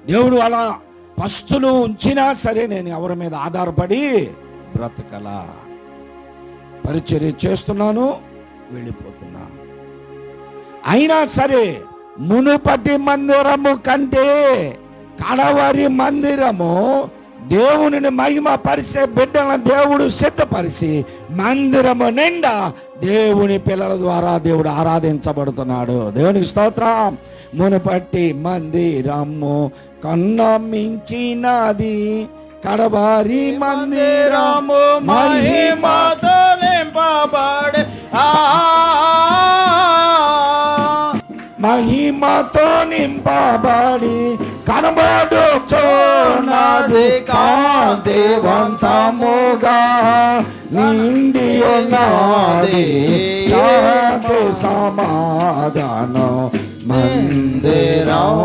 దేవుడు అలా పస్తులు ఉంచినా సరే నేను ఎవరి మీద ఆధారపడి బ్రతకలా. పరిచర్య చేస్తున్నాను, వెళ్ళిపోతున్నా. అయినా సరే మునుపటి మందిరము కంటే కడవరి మందిరము దేవునిని మహిమ పరిచే బిడ్డలను దేవుడు సిద్ధపరిచి మందిరము నిండా దేవుని పిల్లల ద్వారా దేవుడు ఆరాధించబడుతున్నాడు. దేవునికి స్తోత్రం. మునుపటి మందిరము కన్నా మించినది కడవరి మందిరము మహిమతో నింపబడే మహిమతో నింపబడి కనబడుచున్నది కాంతివంతముగా నిండి ఉన్నది శాంతి సమాధానం మందిరం.